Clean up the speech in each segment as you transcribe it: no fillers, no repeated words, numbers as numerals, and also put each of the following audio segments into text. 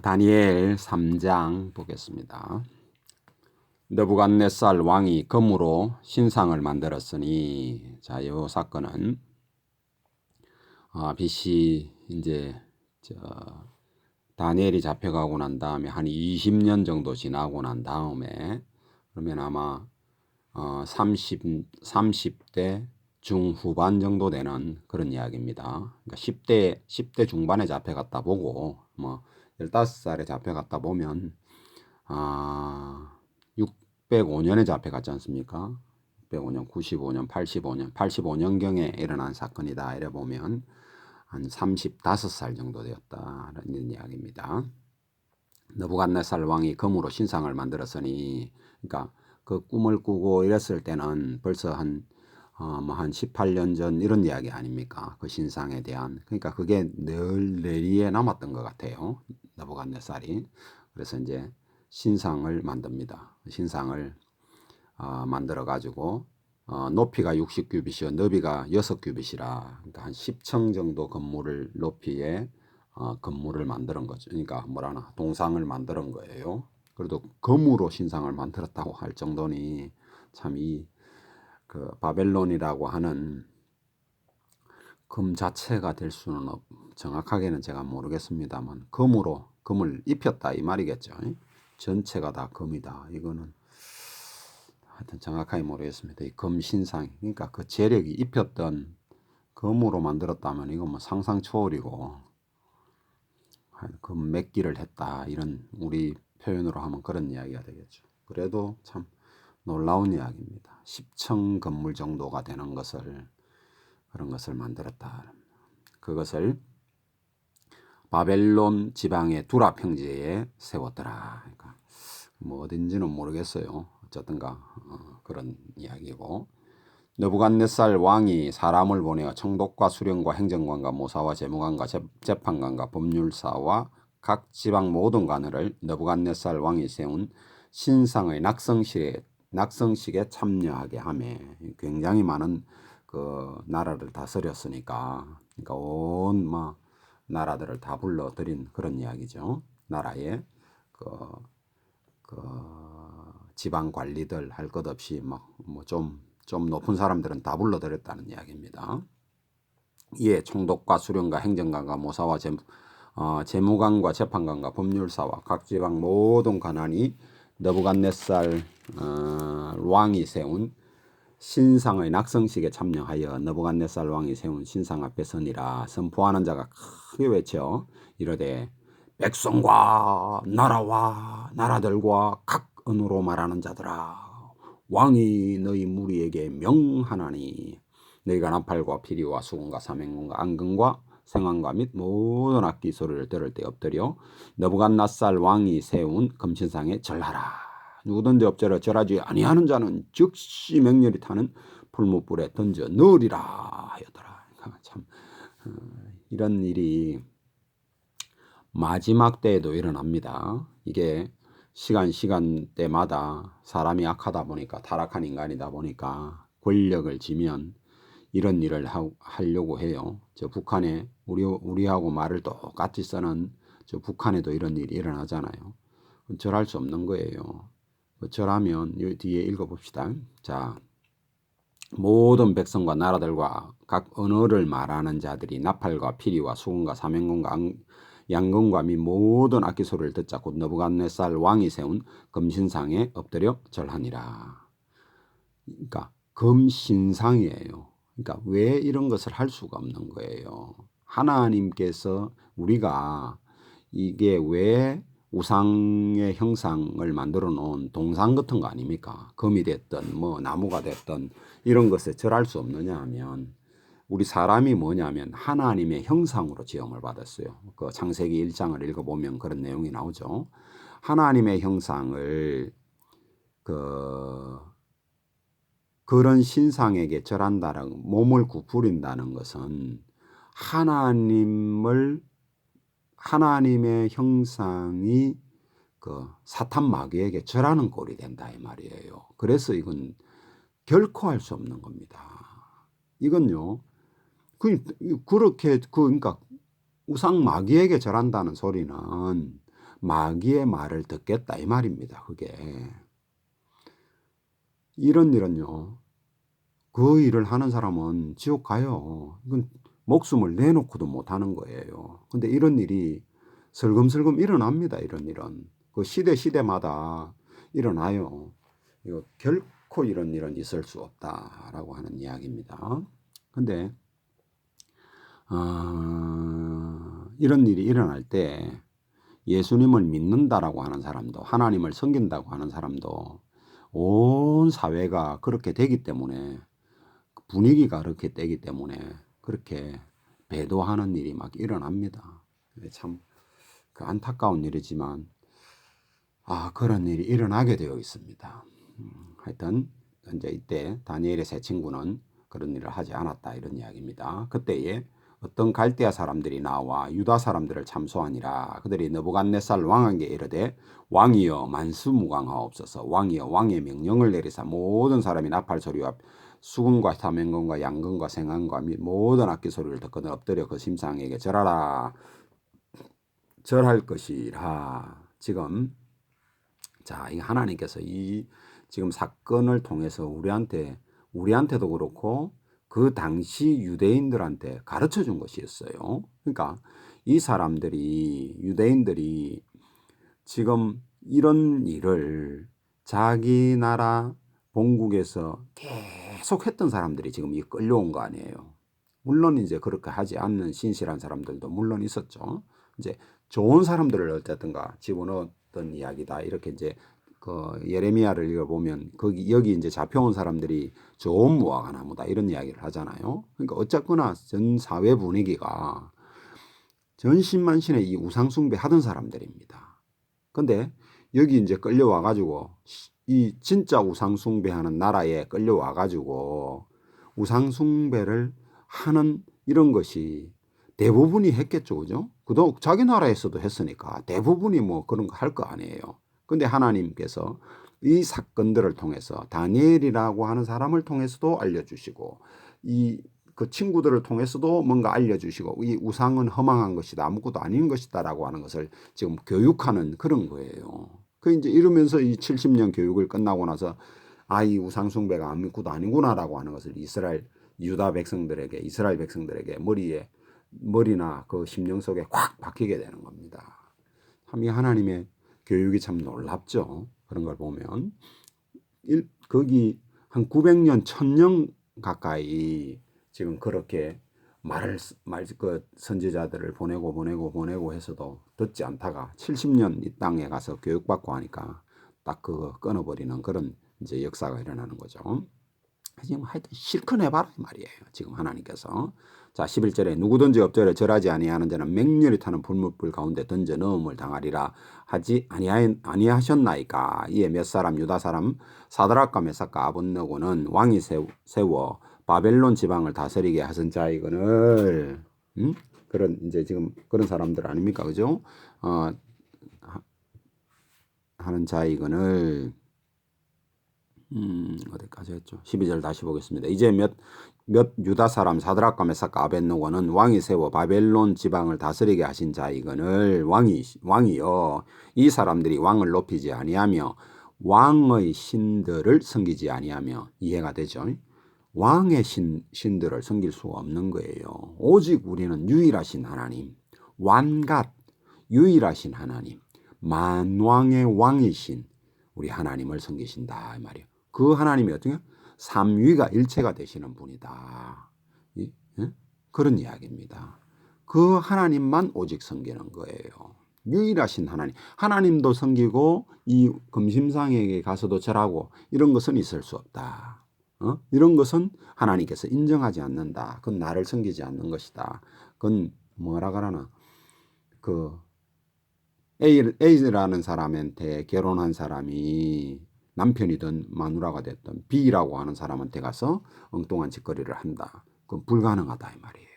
다니엘 3장 보겠습니다. 느부갓네살 왕이 금으로 신상을 만들었으니, 자, 이 사건은 BC 이제 다니엘이 잡혀가고 난 다음에 한 20년 정도 지나고 난 다음에, 그러면 아마 30대 중후반 정도 되는 그런 이야기입니다. 그러니까 10대 중반에 잡혀갔다 보고, 15살에 잡혀갔다 보면 605년에 잡혀갔지 않습니까? 605년, 95년, 85년, 85년경에 일어난 사건이다. 이래 보면 한 35살 정도 되었다는 이야기입니다. 느부갓네살 왕이 금으로 신상을 만들었으니, 그러니까 그 꿈을 꾸고 이랬을 때는 벌써 한 18년 전 이런 이야기 아닙니까? 그 신상에 대한. 그러니까 그게 늘 뇌리에 남았던 것 같아요. 느부갓네살이. 그래서 이제 신상을 만듭니다. 신상을 만들어 가지고 높이가 60규빗이요 너비가 6규빗이라, 그러니까 한 10층 정도 건물을 높이에 건물을 만드는 거죠. 그러니까 뭐라나 동상을 만드는 거예요. 그래도 금으로 신상을 만들었다고 할 정도니 참 이 그 바벨론이라고 하는 금 자체가 될 수는 정확하게는 제가 모르겠습니다만 금으로 금을 입혔다 이 말이겠죠. 전체가 다 금이다. 이거는 하여튼 정확하게 모르겠습니다. 이 금 신상, 그러니까 그 재력이 입혔던 금으로 만들었다면 이건 뭐 상상 초월이고, 금 맺기를 했다 이런 우리 표현으로 하면 그런 이야기가 되겠죠. 그래도 참 놀라운 이야기입니다. 10층 건물 정도가 되는 것을, 그런 것을 만들었다. 그것을 바벨론 지방의 두라 평지에 세웠더라. 그러니까 뭐 어딘지는 모르겠어요. 어쨌든가 그런 이야기고, 느부갓네살 왕이 사람을 보내어 총독과 수령과 행정관과 모사와 재무관과 재판관과 법률사와 각 지방 모든 관을 느부갓네살 왕이 세운 신상의 낙성식에 참여하게 하며, 굉장히 많은 그 나라를 다스렸으니까, 그러니까 온 나라들을 다 불러들인 그런 이야기죠. 나라의 그 지방 관리들 할 것 없이 좀 높은 사람들은 다 불러들였다는 이야기입니다. 이에 총독과 수령과 행정관과 모사와 재무관과 재판관과 법률사와 각 지방 모든 관한이 느부갓네살 왕이 세운 신상의 낙성식에 참여하여 느부갓네살 왕이 세운 신상 앞에 서니라. 선포하는 자가 크게 외쳐 이르되, 백성과 나라와 나라들과 각 언어로 말하는 자들아, 왕이 너희 무리에게 명하나니, 너희가 나팔과 피리와 수금과 사명금과 안금과 생황과 및 모든 악기 소리를 들을 때 엎드려 느부갓네살 왕이 세운 금신상에 절하라. 누구든지 엎드려 절하지 아니하는 자는 즉시 맹렬히 타는 풀무불에 던져 넣으리라 하였더라. 참 이런 일이 마지막 때에도 일어납니다. 이게 시간대마다 사람이 악하다 보니까, 타락한 인간이다 보니까 권력을 쥐면 이런 일을 하려고 해요. 저 북한에 우리하고 말을 똑같이 쓰는 저 북한에도 이런 일이 일어나잖아요. 절할 수 없는 거예요. 절하면 이 뒤에 읽어봅시다. 자, 모든 백성과 나라들과 각 언어를 말하는 자들이 나팔과 피리와 수금과 사명금과 양금과 및 모든 악기 소리를 듣자 곧 느부갓네살 왕이 세운 금신상에 엎드려 절하니라. 그러니까 금신상이에요. 그러니까 왜 이런 것을 할 수가 없는 거예요. 하나님께서 우리가 이게 왜 우상의 형상을 만들어 놓은 동상 같은 거 아닙니까? 금이 됐든 뭐 나무가 됐든 이런 것에 절할 수 없느냐 하면, 우리 사람이 뭐냐면 하나님의 형상으로 지음을 받았어요. 그 창세기 1장을 읽어보면 그런 내용이 나오죠. 하나님의 형상을 그런 신상에게 절한다는, 몸을 구부린다는 것은 하나님의 형상이 그 사탄 마귀에게 절하는 꼴이 된다 이 말이에요. 그래서 이건 결코 할 수 없는 겁니다. 이건요, 그러니까 우상 마귀에게 절한다는 소리는 마귀의 말을 듣겠다 이 말입니다. 그게 이런 일은요, 그 일을 하는 사람은 지옥 가요. 이건 목숨을 내놓고도 못 하는 거예요. 근데 이런 일이 슬금슬금 일어납니다. 이런 일은 그 시대마다 일어나요. 이거 결코 이런 일은 있을 수 없다라고 하는 이야기입니다. 근데 이런 일이 일어날 때 예수님을 믿는다라고 하는 사람도, 하나님을 섬긴다고 하는 사람도 온 사회가 그렇게 되기 때문에, 분위기가 그렇게 되기 때문에 그렇게 배도하는 일이 막 일어납니다. 참 그 안타까운 일이지만 그런 일이 일어나게 되어 있습니다. 하여튼 이제 이때 다니엘의 세 친구는 그런 일을 하지 않았다 이런 이야기입니다. 그때에 어떤 갈대아 사람들이 나와 유다 사람들을 참소하니라. 그들이 느부갓네살 왕에게 이르되 왕이여 만수무강하옵소서. 왕이여 왕의 명령을 내리사 모든 사람이 나팔 소리와 수금과 사명금과 양금과 생황과 및 모든 악기 소리를 듣거든 엎드려 그 심상에게 절하라. 절할 것이라. 지금 자, 이 하나님께서 이 지금 사건을 통해서 우리한테도 그렇고 그 당시 유대인들한테 가르쳐 준 것이었어요. 그러니까 이 사람들이, 유대인들이 지금 이런 일을 자기 나라 본국에서 계속 했던 사람들이 지금 이 끌려온 거 아니에요. 물론 이제 그렇게 하지 않는 신실한 사람들도 물론 있었죠. 이제 좋은 사람들을 어쨌든가 집어넣었던 이야기다. 이렇게 이제 그 예레미야를 읽어보면 여기 이제 잡혀온 사람들이 좋은 무화과 나무다 이런 이야기를 하잖아요. 그러니까 어쨌거나 전 사회 분위기가 전신만신에 이 우상숭배 하던 사람들입니다. 근데 여기 이제 끌려와 가지고 이 진짜 우상숭배하는 나라에 끌려와 가지고 우상숭배를 하는 이런 것이 대부분이 했겠죠. 그죠? 그도 자기 나라에서도 했으니까 대부분이 뭐 그런 거 할 거 아니에요. 근데 하나님께서 이 사건들을 통해서 다니엘이라고 하는 사람을 통해서도 알려주시고 그 친구들을 통해서도 뭔가 알려주시고 이 우상은 허망한 것이다. 아무것도 아닌 것이다라고 하는 것을 지금 교육하는 그런 거예요. 그 이제 이러면서 이 70년 교육을 끝나고 나서 이 우상 숭배가 아무것도 아니구나라고 하는 것을 이스라엘 백성들에게 머리나 그 심령 속에 꽉 박히게 되는 겁니다. 참 이 하나님의 교육이 참 놀랍죠. 그런 걸 보면 거기 한 900년, 1000년 가까이 지금 그렇게 그 선지자들을 보내고 해서도 듣지 않다가 70년 이 땅에 가서 교육받고 하니까 딱 그거 끊어버리는 그런 이제 역사가 일어나는 거죠. 지금 하여튼 실컷 해봐라 말이에요. 지금 하나님께서. 자, 11절에 누구든지 엎드려 절하지 아니하는 자는 맹렬히 타는 불못불 가운데 던져 넣음을 당하리라 하지 아니하셨나이까. 이에 몇 사람 유다 사람 사드락과 메삭과 아벳느고는 왕이 세워 바벨론 지방을 다스리게 하신 자이거늘. 그런 이제 지금 그런 사람들 아닙니까, 그죠? 하는 자이거늘. 어디까지 했죠? 12절 다시 보겠습니다. 이제 몇 유다 사람 사드락과 메삭과 아벳느고는 왕이 세워 바벨론 지방을 다스리게 하신 자이거늘. 왕이여 이 사람들이 왕을 높이지 아니하며 왕의 신들을 섬기지 아니하며. 이해가 되죠? 왕의 신들을 섬길 수가 없는 거예요. 오직 우리는 유일하신 하나님, 완갓 유일하신 하나님, 만왕의 왕이신 우리 하나님을 섬기신다 이 말이에요. 그 하나님이 어떻게 삼위가 일체가 되시는 분이다. 그런 이야기입니다. 그 하나님만 오직 섬기는 거예요. 유일하신 하나님. 하나님도 섬기고 이 금심상에게 가서도 절하고 이런 것은 있을 수 없다. 이런 것은 하나님께서 인정하지 않는다. 그건 나를 섬기지 않는 것이다. 그건 뭐라 그러나 그 A라는 사람한테 결혼한 사람이 남편이든 마누라가 됐든 B라고 하는 사람한테 가서 엉뚱한 짓거리를 한다. 그건 불가능하다 이 말이에요.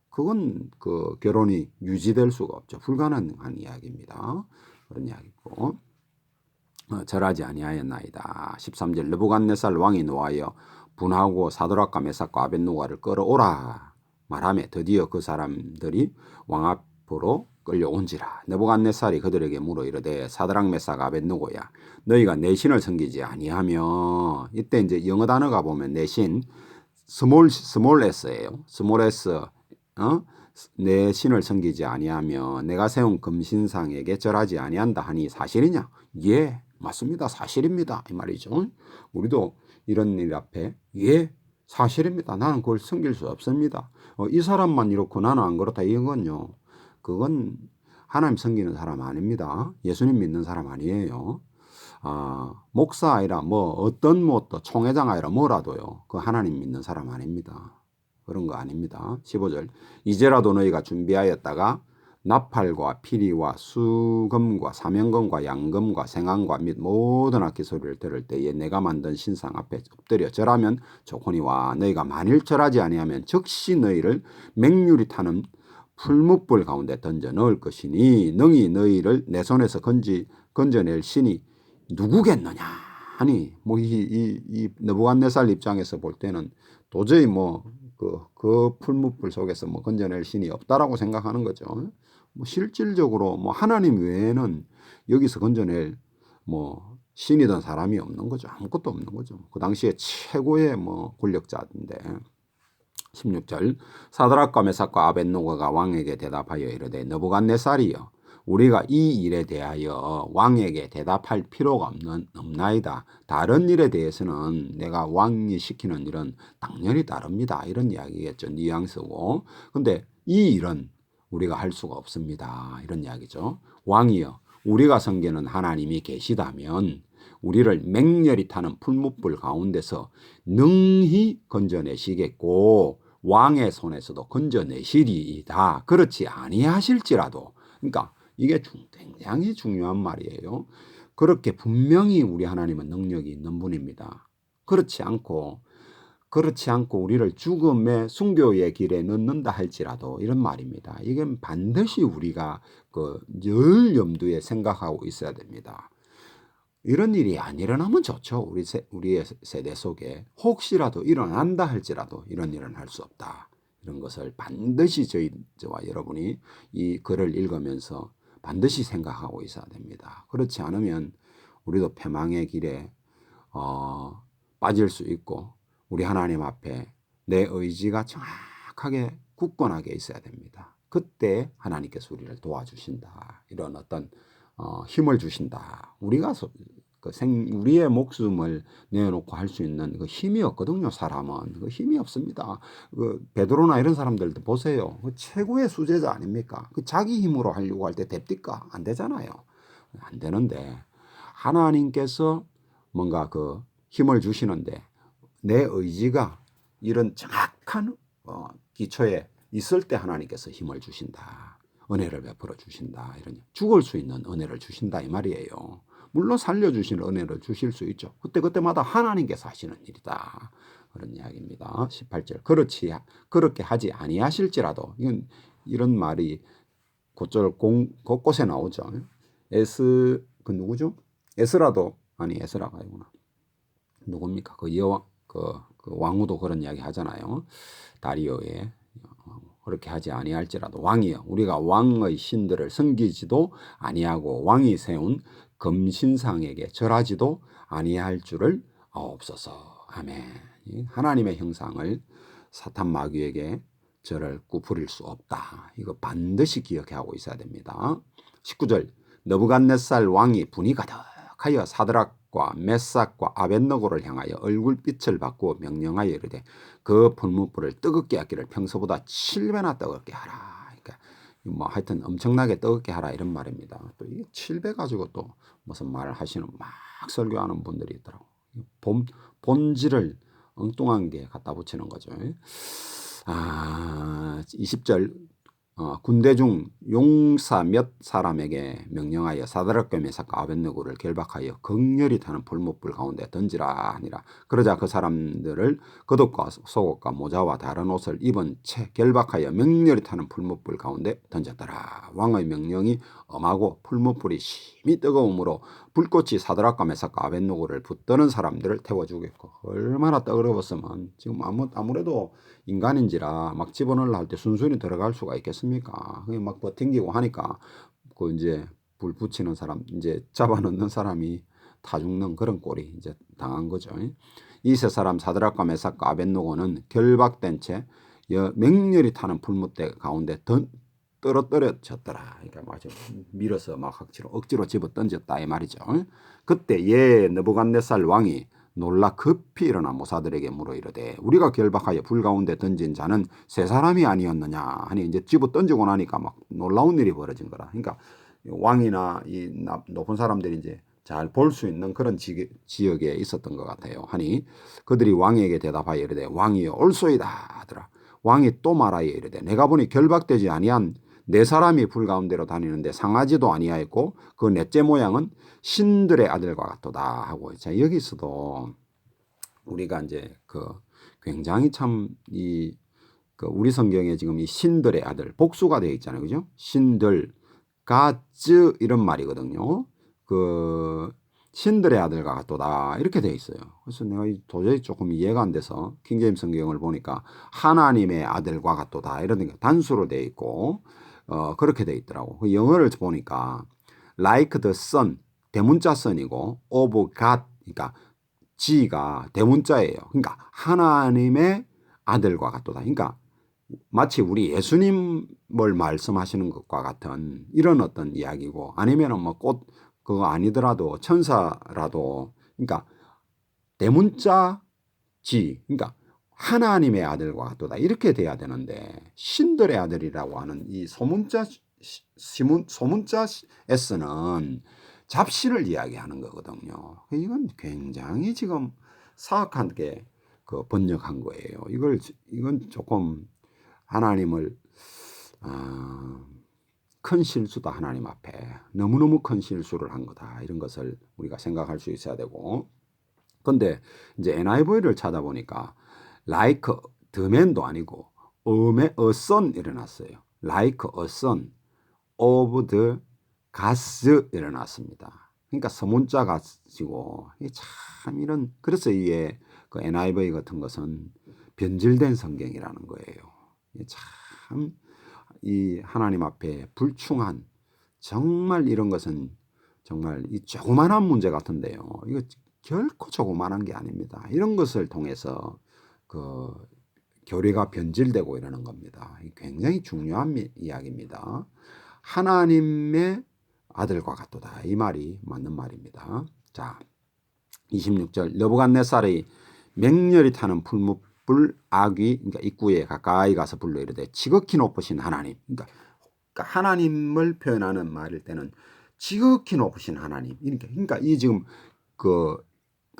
그건 그 결혼이 유지될 수가 없죠. 불가능한 이야기입니다. 그런 이야기고. 절하지 아니하였나이다. 13절 느부갓네살 왕이 노하여 분하고 사드락과 메삭과 아벳느고를 끌어오라. 말하며 드디어 그 사람들이 왕 앞으로 끌려온지라. 느부갓네살이 그들에게 물어 이르되 사드락 메삭 아벳느고야 너희가 내 신을 섬기지 아니하며. 이때 이제 영어 단어가 보면 내 신 스몰 s예요. 스몰 s 내 신을 섬기지 아니하며 내가 세운 금신상에게 절하지 아니한다 하니 사실이냐? 예, 맞습니다. 사실입니다. 이 말이죠. 우리도 이런 일 앞에 예, 사실입니다. 나는 그걸 섬길 수 없습니다. 이 사람만 이렇고 나는 안 그렇다 이건요. 그건 하나님 섬기는 사람 아닙니다. 예수님 믿는 사람 아니에요. 목사 아니라 뭐 어떤 또 총회장 아니라 뭐라도요. 그 하나님 믿는 사람 아닙니다. 그런 거 아닙니다. 15절 이제라도 너희가 준비하였다가 나팔과 피리와 수금과 사명금과 양금과 생황과 및 모든 악기 소리를 들을 때에 내가 만든 신상 앞에 엎드려 절하면 좋거니와 너희가 만일 절하지 아니하면 즉시 너희를 맹률이 타는 풀무불 가운데 던져 넣을 것이니 능히 너희를 내 손에서 건져낼 신이 누구겠느냐 하니 뭐 이 느부갓네살 입장에서 볼 때는 도저히 뭐 그 풀무불 속에서 뭐 건져낼 신이 없다라고 생각하는 거죠. 뭐 실질적으로 뭐 하나님 외에는 여기서 건져낼 뭐 신이든 사람이 없는 거죠. 아무것도 없는 거죠. 그 당시에 최고의 뭐 권력자인데. 16절 사드락과 메삭과 아벳느고가 왕에게 대답하여 이르되 느부갓네살이여 우리가 이 일에 대하여 왕에게 대답할 필요가 없나이다. 다른 일에 대해서는 내가 왕이 시키는 일은 당연히 다릅니다. 이런 이야기겠죠. 뉘앙스고. 근데 이 일은 우리가 할 수가 없습니다. 이런 이야기죠. 왕이여 우리가 섬기는 하나님이 계시다면 우리를 맹렬히 타는 풀무불 가운데서 능히 건져내시겠고 왕의 손에서도 건져내시리이다. 그렇지 아니하실지라도 그러니까 이게 굉장히 중요한 말이에요. 그렇게 분명히 우리 하나님은 능력이 있는 분입니다. 그렇지 않고 우리를 죽음의 순교의 길에 넣는다 할지라도 이런 말입니다. 이건 반드시 우리가 늘 염두에 생각하고 있어야 됩니다. 이런 일이 안 일어나면 좋죠. 우리의 세대 속에 혹시라도 일어난다 할지라도 이런 일은 할 수 없다. 이런 것을 반드시 저와 여러분이 이 글을 읽으면서 반드시 생각하고 있어야 됩니다. 그렇지 않으면 우리도 패망의 길에 빠질 수 있고 우리 하나님 앞에 내 의지가 정확하게 굳건하게 있어야 됩니다. 그때 하나님께서 우리를 도와주신다. 이런 어떤 힘을 주신다. 우리가 우리의 목숨을 내놓고 할 수 있는 그 힘이 없거든요. 사람은 그 힘이 없습니다. 베드로나 이런 사람들도 보세요. 최고의 수제자 아닙니까? 자기 힘으로 하려고 할 때 됩니까? 안 되잖아요. 안 되는데 하나님께서 뭔가 힘을 주시는데 내 의지가 이런 정확한 기초에 있을 때 하나님께서 힘을 주신다. 은혜를 베풀어 주신다. 이런 죽을 수 있는 은혜를 주신다 이 말이에요. 물론 살려주신 은혜를 주실 수 있죠. 그때마다 하나님께서 하시는 일이다. 그런 이야기입니다. 18절 그렇게 하지 아니하실지라도 이런 말이 곧절 곳곳에 나오죠. 그 누구죠? 에스라가 아니구나. 누굽니까? 그 왕후도 그런 이야기 하잖아요. 다리오의 그렇게 하지 아니할지라도 왕이여 우리가 왕의 신들을 섬기지도 아니하고 왕이 세운 금신상에게 절하지도 아니할 줄을 아옵소서. 아멘. 하나님의 형상을 사탄 마귀에게 절을 구부릴 수 없다. 이거 반드시 기억하고 있어야 됩니다. 19절 느부갓네살 왕이 분이 가득하여 사드락과 메삭과 아벳느고를 향하여 얼굴빛을 바꾸어 명령하여 이르되 그 풀무불을 뜨겁게 하기를 평소보다 7배나 뜨겁게 하라. 그러니까 뭐 하여튼 엄청나게 뜨겁게 하라 이런 말입니다. 또 이게 7배 가지고 또 무슨 말을 하시는 막 설교하는 분들이 있더라고. 본질을 엉뚱한 게 갖다 붙이는 거죠. 20절 군대 중 용사 몇 사람에게 명령하여 사드락과 메삭과 아벳느고를 결박하여 극렬히 타는 풀무불 가운데 던지라 하니라. 그러자 그 사람들을 겉옷과 속옷과 모자와 다른 옷을 입은 채 결박하여 맹렬히 타는 풀무불 가운데 던졌더라. 왕의 명령이 엄하고 풀무불이 심히 뜨거움으로 불꽃이 사드락과 메삭과 아벳느고를 붙드는 사람들을 태워 죽였고 얼마나 뜨거웠으면 지금 아무래도 인간인지라 막 집어넣으려 할 때 순순히 들어갈 수가 있겠습니까? 그게 막 버팅기고 하니까 그 이제 불 붙이는 사람 이제 잡아넣는 사람이 다 죽는 그런 꼴이 이제 당한 거죠. 이 세 사람 사드락과 메삭과 아벳노고는 결박된 채 맹렬히 타는 풀무대 가운데 떨어뜨려졌더라. 그러니까 맞아 밀어서 막 억지로 집어 던졌다 이 말이죠. 그때 느부갓네살 왕이 놀라 급히 일어나 모사들에게 물어 이르되 우리가 결박하여 불 가운데 던진 자는 세 사람이 아니었느냐 하니 이제 집어 던지고 나니까 막 놀라운 일이 벌어진 거라. 그러니까 왕이나 이 높은 사람들이 이제 잘 볼 수 있는 그런 지역에 있었던 것 같아요. 하니 그들이 왕에게 대답하여 이르되 왕이여 옳소이다 하더라. 왕이 또 말하여 이르되 내가 보니 결박되지 아니한 네 사람이 불 가운데로 다니는데 상하지도 아니하였고 그 넷째 모양은 신들의 아들과 같도다 하고 자 여기서도 우리가 이제 그 굉장히 참 이 그 우리 성경에 지금 이 신들의 아들 복수가 되어 있잖아요. 그죠? 신들 가즈 이런 말이거든요. 그 신들의 아들과 같도다 이렇게 되어 있어요. 그래서 내가 도저히 조금 이해가 안 돼서 킹제임스 성경을 보니까 하나님의 아들과 같도다 이런 게 단수로 되어 있고 그렇게 되어 있더라고. 그 영어를 보니까 like the son 대문자 son이고 of God 그러니까 G가 대문자예요. 그러니까 하나님의 아들과 같도다. 그러니까 마치 우리 예수님을 말씀하시는 것과 같은 이런 어떤 이야기고 아니면은 뭐 꼭 그거 아니더라도 천사라도 그러니까 대문자 G 그러니까 하나님의 아들과 같도다 이렇게 돼야 되는데 신들의 아들이라고 하는 이 소문자 S는 잡신을 이야기하는 거거든요. 이건 굉장히 지금 사악하게 그 번역한 거예요. 이건 조금 하나님을 큰 실수다 하나님 앞에 너무너무 큰 실수를 한 거다 이런 것을 우리가 생각할 수 있어야 되고 근데 이제 NIV를 찾아보니까 like the man도 아니고 a son 일어났어요. like a son of the gods 일어났습니다. 그러니까 서문자 가지고 참 이런 그래서 이게 그 NIV 같은 것은 변질된 성경이라는 거예요. 참 이 하나님 앞에 불충한 정말 이런 것은 정말 이 조그만한 문제 같은데요. 이거 결코 조그만한 게 아닙니다. 이런 것을 통해서 그 교리가 변질되고 이러는 겁니다. 굉장히 중요한 이야기입니다. 하나님의 아들과 같도다. 이 말이 맞는 말입니다. 자, 26절 느부갓네살이 맹렬히 타는 풀무불 아귀 그러니까 입구에 가까이 가서 불러 이르되 지극히 높으신 하나님 그러니까 하나님을 표현하는 말일 때는 지극히 높으신 하나님 그러니까 이 지금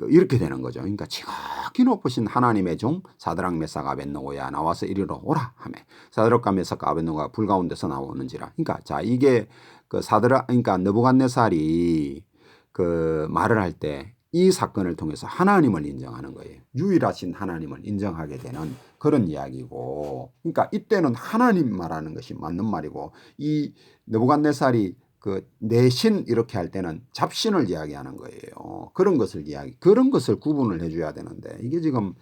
이렇게 되는 거죠. 그러니까 지극히 높으신 하나님의 종 사드락 메삭 아벳노고야 나와서 이리로 오라 하며 사드락과 메삭과 아벳노고가 불 가운데서 나오는지라. 그러니까 자 이게 그 그러니까 느부갓네살이 그 말을 할 때 이 사건을 통해서 하나님을 인정하는 거예요. 유일하신 하나님을 인정하게 되는 그런 이야기고, 그러니까 이때는 하나님 말하는 것이 맞는 말이고, 이 느부갓네살이 그 내신 이렇게 할 때는 잡신을 이야기하는 거예요. 그런 것을 그런 것을 구분을 해줘야 되는데 이게 지금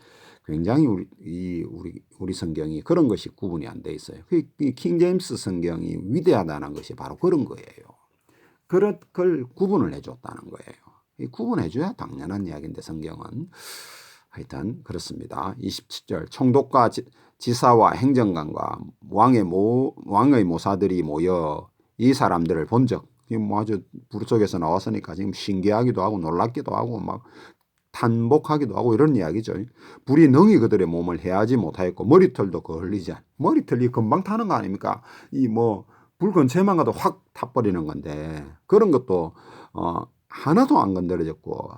굉장히 우리 성경이 그런 것이 구분이 안 돼 있어요. 이 킹제임스 성경이 위대하다는 것이 바로 그런 거예요. 그걸 구분을 해줬다는 거예요. 구분해줘야 당연한 이야기인데 성경은 하여튼 그렇습니다. 27절 총독과 지사와 행정관과 왕의 모사들이 모여 이 사람들을 본적 뭐 아주 불 속에서 나왔으니까 지금 신기하기도 하고 놀랍기도 하고 막 탄복하기도 하고 이런 이야기죠. 불이 능히 그들의 몸을 해하지 못하였고 머리털도 거슬리지 머리털이 금방 타는 거 아닙니까? 이 뭐 불 근처에만 가도 확 타버리는 건데 그런 것도 하나도 안 건드려졌고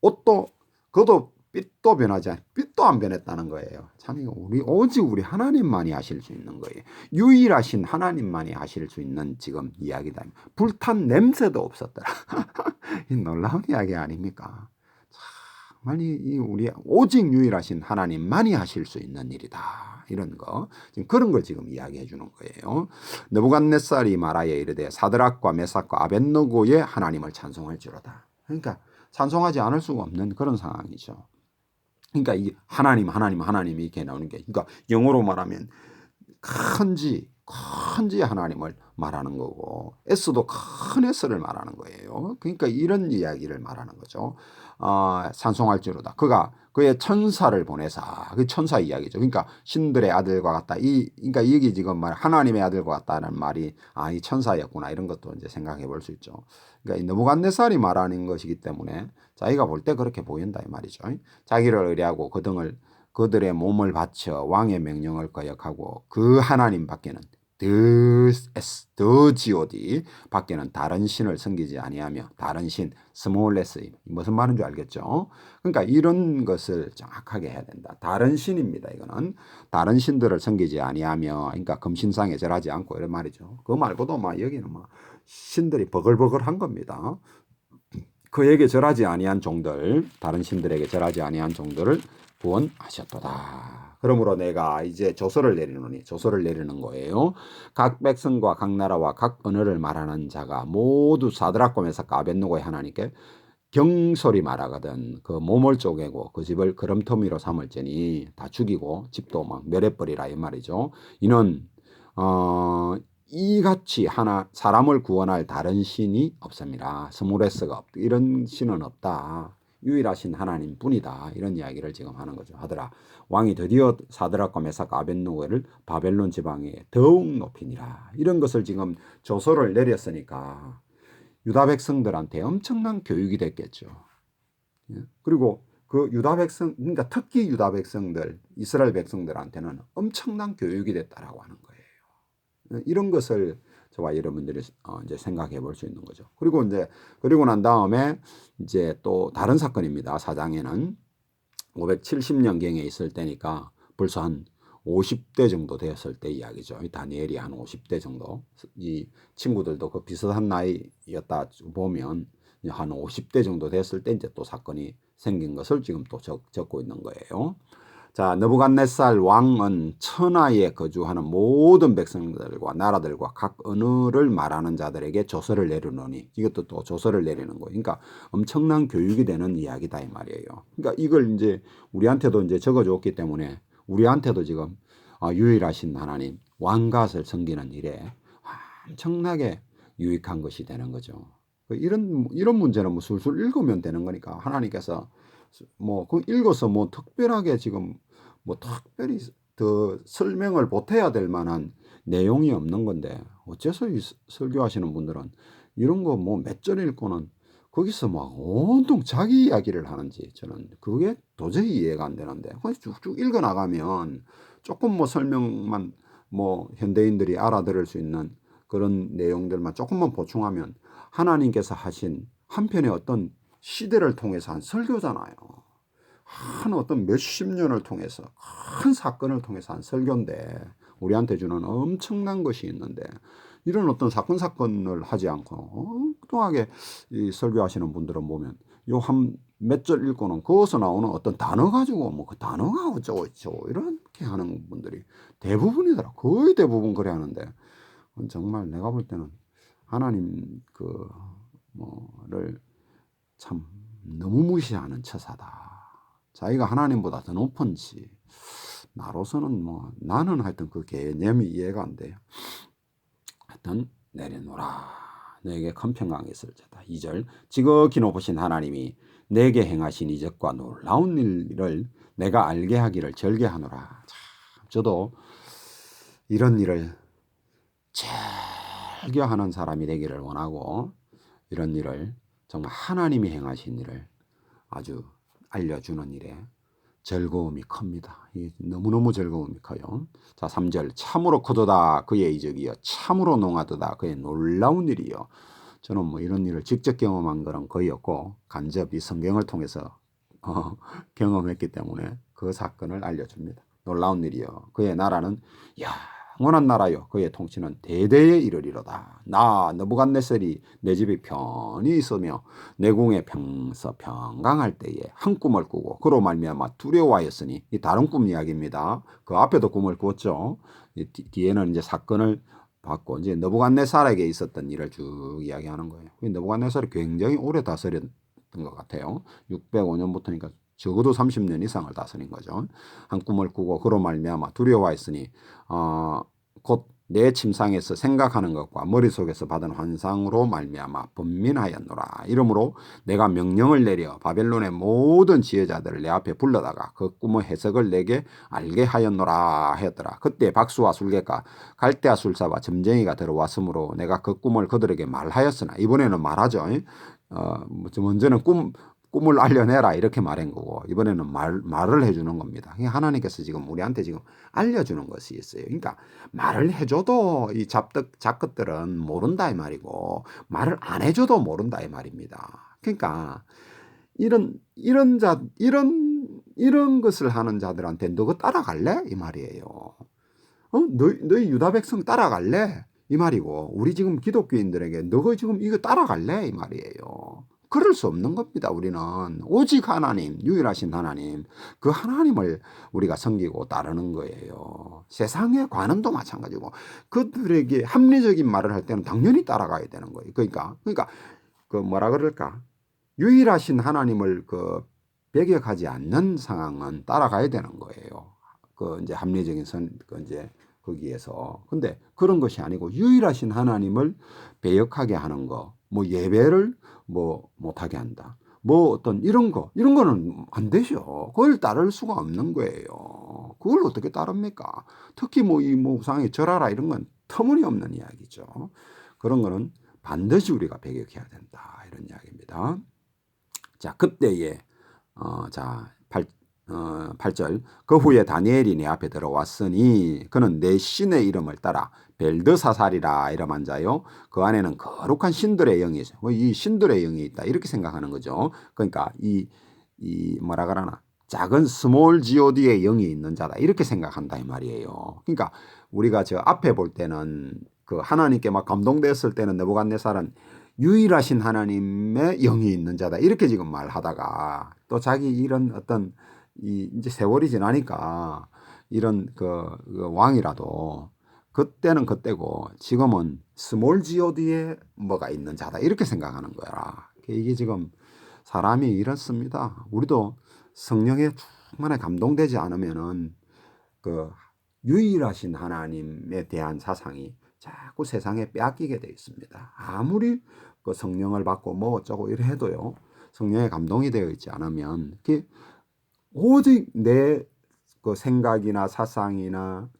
옷도 그도 빛도 변하지 않 빛도 안 변했다는 거예요. 참 이거 오직 우리 하나님만이 하실 수 있는 거예요. 유일하신 하나님만이 하실 수 있는 지금 이야기다. 불탄 냄새도 없었더라. 이 놀라운 이야기 아닙니까? 정말 우리 오직 유일하신 하나님만이 하실 수 있는 일이다. 이런 거 지금 그런 걸 지금 이야기해 주는 거예요. 느부갓네살이 말하여 이르되 사드락과 메삭과 아벳노고의 하나님을 찬송할지로다. 그러니까 찬송하지 않을 수가 없는 그런 상황이죠. 그러니까 이 하나님, 하나님, 하나님이 이렇게 나오는 게, 그러니까 영어로 말하면 큰지 하나님을 말하는 거고, S도 큰 S를 말하는 거예요. 그러니까 이런 이야기를 말하는 거죠. 찬송할지로다. 그가 그의 천사를 보내사, 그 천사 이야기죠. 그러니까 신들의 아들과 같다. 그러니까 여기 지금 말 하나님의 아들과 같다는 말이 이 천사였구나, 이런 것도 이제 생각해 볼 수 있죠. 그러니까 이 느부갓네살이 말하는 것이기 때문에 자기가 볼 때 그렇게 보인다 이 말이죠. 자기를 의뢰하고 그들의 몸을 바쳐 왕의 명령을 거역하고 그 하나님 밖에는 더 god 밖에는 다른 신을 섬기지 아니하며, 다른 신 스몰 s 무슨 말인 줄 알겠죠? 그러니까 이런 것을 정확하게 해야 된다. 다른 신입니다. 이거는 다른 신들을 섬기지 아니하며, 그러니까 금신상에 절하지 않고 이런 말이죠. 그거 말고도 막 여기는 막 신들이 버글버글한 겁니다. 그에게 절하지 아니한 종들, 다른 신들에게 절하지 아니한 종들을 구원하셨도다. 그러므로 내가 이제 조서를 내리노니, 조서를 내리는 거예요. 각 백성과 각 나라와 각 언어를 말하는 자가 모두 사드락과 메삭 아벳느고의 하나님께 경솔히 말하거든 그 몸을 쪼개고 그 집을 거름터미로 삼을지니, 다 죽이고 집도 막 멸해버리라 이 말이죠. 이는 이같이 하나 사람을 구원할 다른 신이 없습니다. 스무레스가 없다. 이런 신은 없다. 유일하신 하나님 뿐이다. 이런 이야기를 지금 하는 거죠. 하더라. 왕이 드디어 사드락과 메삭 아벳느고를 바벨론 지방에 더욱 높이니라. 이런 것을 지금 조서를 내렸으니까 유다 백성들한테 엄청난 교육이 됐겠죠. 그리고 그 유다 백성, 그러니까 특히 유다 백성들, 이스라엘 백성들한테는 엄청난 교육이 됐다라고 하는 거예요. 이런 것을 저와 여러분들이 이제 생각해 볼 수 있는 거죠. 그리고 그리고 난 다음에 이제 또 다른 사건입니다. 4장에는 570년경에 있을 때니까 벌써 한 50대 정도 되었을 때 이야기죠. 다니엘이 한 50대 정도. 이 친구들도 그 비슷한 나이였다 보면 한 50대 정도 됐을 때 이제 또 사건이 생긴 것을 지금 또 적고 있는 거예요. 자, 느부갓네살 왕은 천하에 거주하는 모든 백성들과 나라들과 각 언어를 말하는 자들에게 조서를 내리노니, 이것도 또 조서를 내리는 거예요. 그러니까 엄청난 교육이 되는 이야기다 이 말이에요. 그러니까 이걸 이제 우리한테도 이제 적어줬기 때문에 우리한테도 지금 유일하신 하나님 왕갓을 섬기는 일에 엄청나게 유익한 것이 되는 거죠. 이런 문제는 뭐 술술 읽으면 되는 거니까, 하나님께서 뭐 그 읽어서 뭐 특별하게 지금 뭐 특별히 더 설명을 보태야 될 만한 내용이 없는 건데, 어째서 이 설교하시는 분들은 이런 거 뭐 몇 절 읽고는 거기서 막 온통 자기 이야기를 하는지, 저는 그게 도저히 이해가 안 되는데, 쭉쭉 읽어 나가면 조금 뭐 설명만, 뭐 현대인들이 알아들을 수 있는 그런 내용들만 조금만 보충하면 하나님께서 하신 한편의 어떤 시대를 통해서 한 설교잖아요. 한 어떤 몇십 년을 통해서 큰 사건을 통해서 한 설교인데, 우리한테 주는 엄청난 것이 있는데, 이런 어떤 사건을 하지 않고 엉뚱하게 이 설교하시는 분들은 보면 요 한 몇 절 읽고는 거기서 나오는 어떤 단어 가지고 뭐 그 단어가 어쩌고 저쩌고 이렇게 하는 분들이 대부분이더라. 거의 대부분 그래 하는데, 정말 내가 볼 때는 하나님 뭐를 참 너무 무시하는 처사다. 자기가 하나님보다 더 높은지, 나로서는 뭐 나는 하여튼 그 개념이 이해가 안 돼요. 하여튼 내려놓으라. 내게 큰 평강이 있을 자다. 2절 지극히 높으신 하나님이 내게 행하신 이적과 놀라운 일을 내가 알게 하기를 절개하노라. 참, 저도 이런 일을 절개하는 사람이 되기를 원하고, 이런 일을 정말 하나님이 행하신 일을 아주 알려주는 일에 즐거움이 큽니다. 너무너무 즐거움이 커요. 자, 3절 참으로 크도다 그의 이적이여, 참으로 농하도다 그의 놀라운 일이여. 저는 뭐 이런 일을 직접 경험한 거는 거의 없고, 간접히 성경을 통해서 경험했기 때문에 그 사건을 알려줍니다. 놀라운 일이여, 그의 나라는 영원한 나라요, 그의 통치는 대대에 이르리로다. 나 느부갓네살이 내 집이 편히 있으며 내 궁에 평강할 때에 한 꿈을 꾸고 그로 말미암아 두려워하였으니, 이 다른 꿈 이야기입니다. 그 앞에도 꿈을 꾸었죠. 뒤에는 이제 사건을 받고 이제 느부갓네살에게 있었던 일을 쭉 이야기하는 거예요. 느부갓네살이 굉장히 오래 다스렸던 것 같아요. 605년부터니까 적어도 30년 이상을 다스린 거죠. 한 꿈을 꾸고 그로 말미암아 두려워했으니 곧 내 침상에서 생각하는 것과 머릿속에서 받은 환상으로 말미암아 번민하였노라. 이러므로 내가 명령을 내려 바벨론의 모든 지혜자들을 내 앞에 불러다가 그 꿈의 해석을 내게 알게 하였노라 하였더라. 그때 박수와 술객과 갈대아 술사와 점쟁이가 들어왔으므로 내가 그 꿈을 그들에게 말하였으나, 이번에는 말하죠. 먼저는 꿈을 알려내라 이렇게 말한 거고, 이번에는 말을 해주는 겁니다. 하나님께서 지금 우리한테 지금 알려주는 것이 있어요. 그러니까 말을 해줘도 이 잡것들은 모른다 이 말이고, 말을 안 해줘도 모른다 이 말입니다. 그러니까 이런 것을 하는 자들한테 너 그거 따라갈래 이 말이에요. 너희 유다 백성 따라갈래 이 말이고, 우리 지금 기독교인들에게 너가 지금 이거 따라갈래 이 말이에요. 그럴 수 없는 겁니다. 우리는 오직 하나님, 유일하신 하나님, 그 하나님을 우리가 섬기고 따르는 거예요. 세상의 관원도 마찬가지고, 그들에게 합리적인 말을 할 때는 당연히 따라가야 되는 거예요. 그러니까 그 뭐라 그럴까, 유일하신 하나님을 그 배격하지 않는 상황은 따라가야 되는 거예요. 그 이제 합리적인 이제 거기에서. 근데 그런 것이 아니고 유일하신 하나님을 배역하게 하는 거, 뭐 예배를 뭐 못하게 한다, 뭐 어떤 이런 거는 안 되죠. 그걸 따를 수가 없는 거예요. 그걸 어떻게 따릅니까? 특히 이 우상에 절하라 이런 건 터무니없는 이야기죠. 그런 거는 반드시 우리가 배격해야 된다, 이런 이야기입니다. 자, 그때에 자 8절, 그 후에 다니엘이 내 앞에 들어왔으니 그는 내 신의 이름을 따라 벨드사살이라 이름한 자요, 그 안에는 거룩한 신들의 영이 있어요. 이 신들의 영이 있다 이렇게 생각하는 거죠. 그러니까 이 뭐라 그러나, 작은 스몰 god의 영이 있는 자다 이렇게 생각한다 이 말이에요. 그러니까 우리가 저 앞에 볼 때는 그 하나님께 막 감동됐을 때는 느부갓네살은 유일하신 하나님의 영이 있는 자다 이렇게 지금 말하다가, 또 자기 이런 어떤 이제 세월이 지나니까 이런 그 왕이라도 그때는 그때고 지금은 스몰 god에 뭐가 있는 자다 이렇게 생각하는 거야. 이게 지금 사람이 이렇습니다. 우리도 성령에 충만히 감동되지 않으면은 그 유일하신 하나님에 대한 사상이 자꾸 세상에 빼앗기게 되어 있습니다. 아무리 그 성령을 받고 뭐 어쩌고 이래 해도요, 성령에 감동이 되어 있지 않으면 오직 내 그 생각이나 사상이나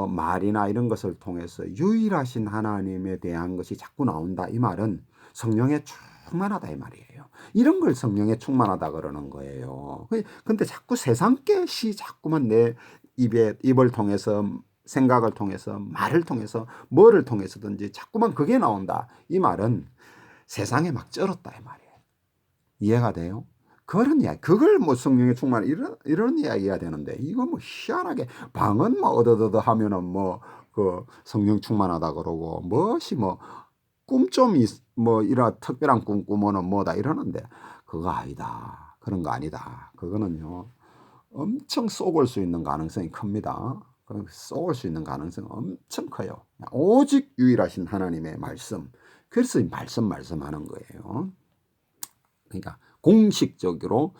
말이나 이런 것을 통해서 유일하신 하나님에 대한 것이 자꾸 나온다, 이 말은 성령에 충만하다 이 말이에요. 이런 걸 성령에 충만하다 그러는 거예요. 근데 자꾸 세상 것이 자꾸만 내 입을 통해서, 생각을 통해서, 말을 통해서, 뭐를 통해서든지 자꾸만 그게 나온다, 이 말은 세상에 막 쩔었다 이 말이에요. 이해가 돼요? 그런 이야기, 그걸 성령에 충만 이런 이야기가 되는데, 이거 희한하게 방언 어더더더 하면은 그 성령 충만하다 그러고, 무엇이 꿈 좀 이런 특별한 꿈 꾸면은 뭐다 이러는데, 그거 아니다. 그런 거 아니다. 그거는요, 엄청 쏘을 수 있는 가능성이 큽니다. 쏘을 수 있는 가능성이 엄청 커요. 오직 유일하신 하나님의 말씀. 그래서 말씀하는 거예요. 그러니까 공식적으로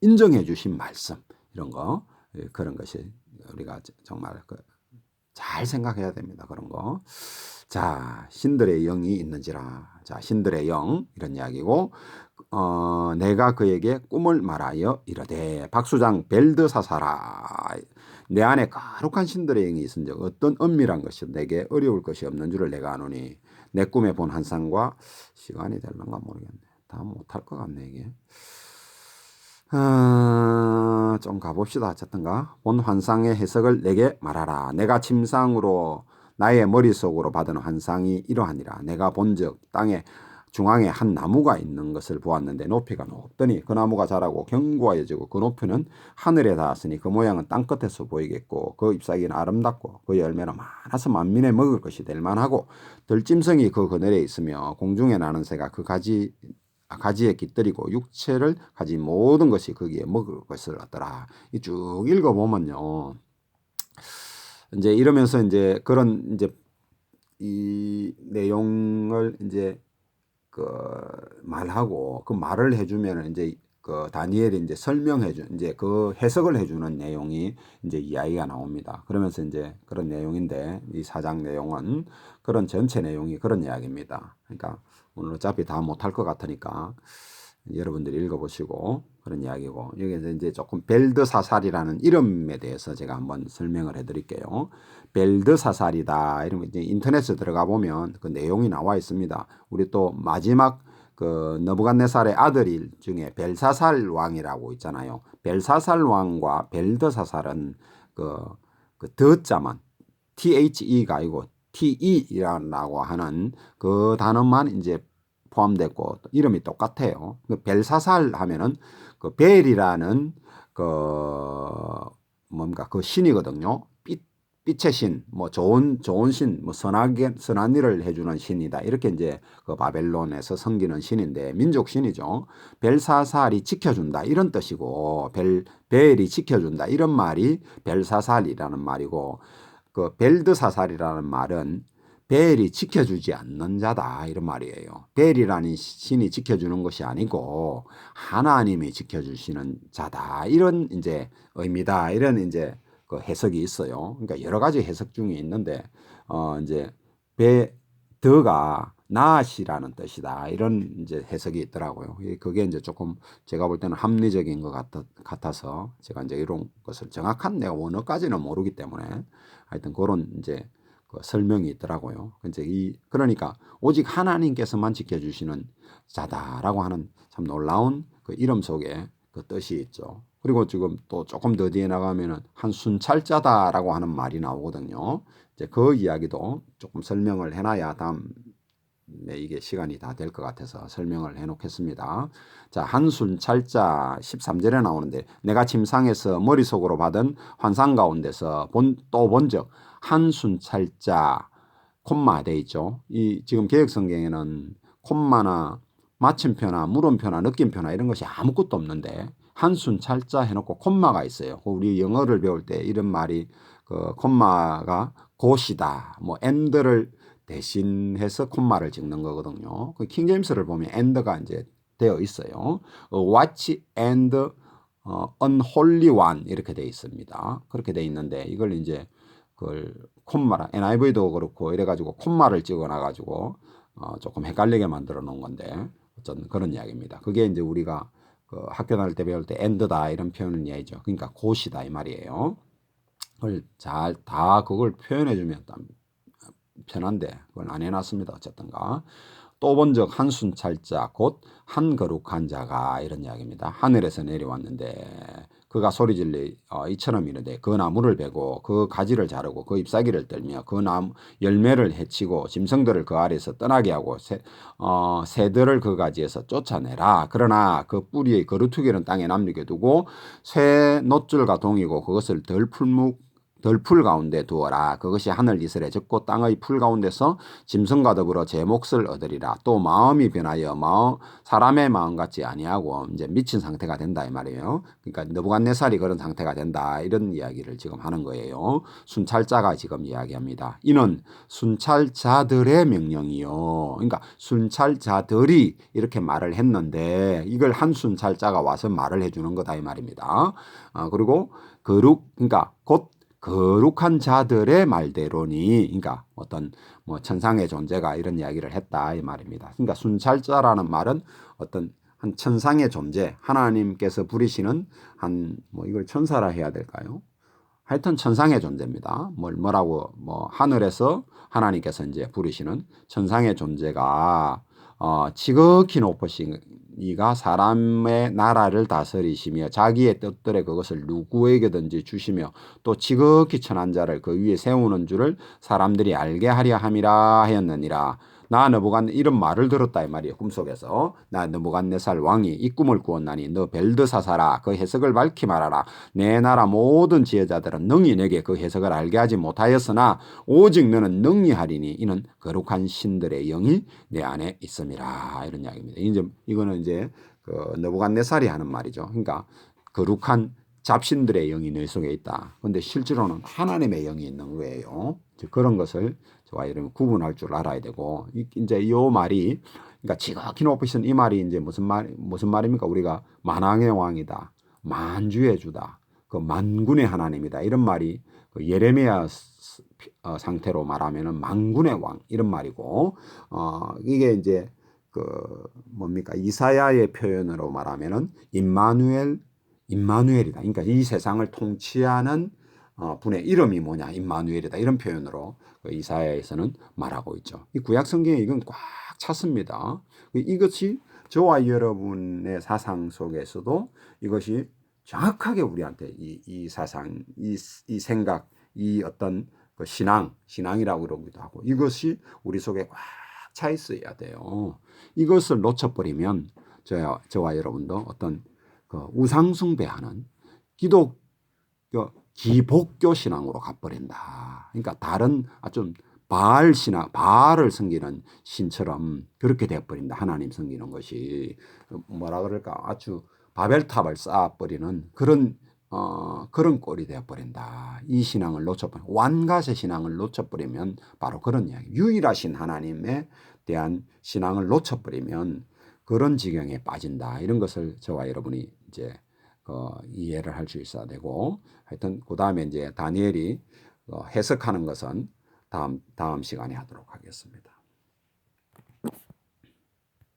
인정해 주신 말씀, 이런 거, 그런 것이 우리가 정말 잘 생각해야 됩니다. 그런 거. 자, 신들의 영이 있는지라. 자, 신들의 영, 이런 이야기고, 내가 그에게 꿈을 말하여 이르되, 박수장 벨드사사라, 내 안에 거룩한 신들의 영이 있은즉 어떤 은밀한 것이 내게 어려울 것이 없는 줄을 내가 아노니, 내 꿈에 본 환상과, 시간이 될런가 모르겠네. 다 못할 것 같네 이게. 좀 가봅시다. 어쨌든가 본 환상의 해석을 내게 말하라. 내가 침상으로 나의 머릿속으로 받은 환상이 이러하니라. 내가 본즉 땅의 중앙에 한 나무가 있는 것을 보았는데 높이가 높더니 그 나무가 자라고 견고해지고 그 높이는 하늘에 닿았으니 그 모양은 땅끝에서 보이겠고 그 잎사귀는 아름답고 그 열매는 많아서 만민에 먹을 것이 될 만하고 들짐승이 그 그늘에 있으며 공중에 나는 새가 그 가지에 깃들이고 육체를 가진 모든 것이 거기에 먹을 것을 얻더라. 이 쭉 읽어보면요, 이제 이러면서 이제 그런 이제 이 내용을 이제 그 말하고 그 말을 해주면 이제 그 다니엘이 이제 설명해 준 이제 그 해석을 해주는 내용이 이제 이야기가 나옵니다. 그러면서 이제 그런 내용인데 이 4장 내용은 그런 전체 내용이 그런 이야기입니다. 그러니까 오늘 어차피 다 못할 것 같으니까 여러분들이 읽어보시고 그런 이야기고, 여기서 이제 조금 벨드사살이라는 이름에 대해서 제가 한번 설명을 해드릴게요. 벨드사살이다 이러면 이제 인터넷에 들어가 보면 그 내용이 나와 있습니다. 우리 또 마지막 그 느부갓네살의 아들 중에 벨사살 왕이라고 있잖아요. 벨사살 왕과 벨드사살은 그 더자만 THE가 아니고 TE라고 하는 그 단어만 이제 포함됐고 이름이 똑같아요. 그 벨사살 하면은 그 벨이라는 그 뭔가 그 신이거든요. 빛의 신, 뭐 좋은 신, 뭐 선한 일을 해주는 신이다. 이렇게 이제 그 바벨론에서 섬기는 신인데 민족 신이죠. 벨사살이 지켜준다 이런 뜻이고, 벨이 지켜준다 이런 말이 벨사살이라는 말이고, 그 벨드사살이라는 말은 벨이 지켜주지 않는 자다 이런 말이에요. 벨이라는 신이 지켜주는 것이 아니고 하나님이 지켜주시는 자다 이런 이제 의미다, 이런 이제 그 해석이 있어요. 그러니까 여러 가지 해석 중에 있는데 이제 더가 나시라는 뜻이다 이런 이제 해석이 있더라고요. 그게 이제 조금 제가 볼 때는 합리적인 것 같아서 제가 이제 이런 것을 정확한 내가 원어까지는 모르기 때문에 하여튼 그런 이제 그 설명이 있더라고요. 이제 그러니까 오직 하나님께서만 지켜주시는 자다라고 하는 참 놀라운 그 이름 속에 그 뜻이 있죠. 그리고 지금 또 조금 더 뒤에 나가면은 한 순찰자다라고 하는 말이 나오거든요. 이제 그 이야기도 조금 설명을 해놔야 다음에 이게 시간이 다 될 것 같아서 설명을 해놓겠습니다. 자, 한 순찰자 13절에 나오는데, 내가 침상에서 머릿속으로 받은 환상 가운데서 또 본적 한 순찰자, 콤마 돼 있죠. 이 지금 개역성경에는 콤마나 마침표나 물음표나 느낌표나 이런 것이 아무것도 없는데 한 순찰자 해놓고 콤마가 있어요. 우리 영어를 배울 때 이런 말이 그 콤마가 곧이다, 뭐 end를 대신해서 콤마를 찍는 거거든요. 그 킹제임스를 보면 end가 이제 되어 있어요. watch and unholy one 이렇게 되어 있습니다. 그렇게 되어 있는데 이걸 이제 그걸 콤마라, NIV도 그렇고 이래가지고 콤마를 찍어놔가지고 조금 헷갈리게 만들어 놓은 건데 어쨌든 그런 이야기입니다. 그게 이제 우리가 그 학교 다닐 때 배울 때 end다 이런 표현을 이야기죠. 그러니까 곧이다 이 말이에요. 그걸 잘 다 그걸 표현해주면 편한데 그걸 안 해놨습니다. 어쨌든가 또 본 적 한 순찰자 곧 한 거룩한 자가 이런 이야기입니다. 하늘에서 내려왔는데 그가 소리질리 이처럼 이르되 그 나무를 베고 그 가지를 자르고 그 잎사귀를 떨며 그 나무 열매를 해치고 짐승들을 그 아래에서 떠나게 하고 새들을 그 가지에서 쫓아내라. 그러나 그 뿌리의 거루투기는 땅에 남기게 두고 새 놋줄과 동이고 그것을 덜풀 가운데 두어라. 그것이 하늘 이슬에 젖고 땅의 풀 가운데서 짐승과 더불어 제 몫을 얻으리라. 또 마음이 변하여 사람의 마음 같지 아니하고 이제 미친 상태가 된다 이 말이에요. 그러니까 느부갓네살이 그런 상태가 된다 이런 이야기를 지금 하는 거예요. 순찰자가 지금 이야기합니다. 이는 순찰자들의 명령이요. 그러니까 순찰자들이 이렇게 말을 했는데 이걸 한 순찰자가 와서 말을 해주는 거다 이 말입니다. 그리고 그러니까 곧 거룩한 자들의 말대로니, 그러니까 어떤 뭐 천상의 존재가 이런 이야기를 했다 이 말입니다. 그러니까 순찰자라는 말은 어떤 한 천상의 존재, 하나님께서 부리시는 한 뭐 이걸 천사라 해야 될까요? 하여튼 천상의 존재입니다. 뭐라고 뭐 하늘에서 하나님께서 이제 부르시는 천상의 존재가 지극히 높으신 이가 사람의 나라를 다스리시며 자기의 뜻들에 그것을 누구에게든지 주시며 또 지극히 천한 자를 그 위에 세우는 줄을 사람들이 알게 하려 함이라 하였느니라. 나 느부갓네 이런 말을 들었다 이 말이에요. 꿈속에서 나 느부갓네살 왕이 이 꿈을 꾸었나니 너 벨드사사라 그 해석을 밝히 말하라. 내 나라 모든 지혜자들은 능히 내게 그 해석을 알게 하지 못하였으나 오직 너는 능히 하리니 이는 거룩한 신들의 영이 내 안에 있음이라. 이런 이야기입니다. 이거는 이제 그 느부갓네살이 하는 말이죠. 그러니까 거룩한 잡신들의 영이 내 속에 있다. 그런데 실제로는 하나님의 영이 있는 거예요. 그런 것을 저와 여러분 구분할 줄 알아야 되고, 이제 이 말이 그러니까 지극히 높으신 이 말이 이제 무슨 말입니까? 우리가 만왕의 왕이다, 만주의 주다, 그 만군의 하나님이다 이런 말이 그 예레미야 상태로 말하면은 만군의 왕 이런 말이고, 이게 이제 그 뭡니까? 이사야의 표현으로 말하면은 임마누엘이다. 그러니까 이 세상을 통치하는 분의 이름이 뭐냐? 임마누엘이다. 이런 표현으로 그 이사야에서는 말하고 있죠. 이 구약 성경에 이건 꽉 찼습니다. 이것이 저와 여러분의 사상 속에서도 이것이 정확하게 우리한테 이 사상, 이 생각, 이 어떤 그 신앙이라고 그러기도 하고 이것이 우리 속에 꽉 차 있어야 돼요. 이것을 놓쳐버리면 저와 여러분도 어떤 그 우상숭배하는 기복교 신앙으로 가버린다. 그러니까 다른 좀 바알을 섬기는 신처럼 그렇게 되어버린다. 하나님 섬기는 것이 뭐라 그럴까 아주 바벨탑을 쌓아버리는 그런 꼴이 되어버린다. 이 신앙을 놓쳐버리면 완갓의 신앙을 놓쳐버리면 바로 그런 이야기. 유일하신 하나님에 대한 신앙을 놓쳐버리면 그런 지경에 빠진다. 이런 것을 저와 여러분이 이제 이해를 할 수 있어야 되고, 하여튼 그 다음에 이제 다니엘이 해석하는 것은 다음 시간에 하도록 하겠습니다.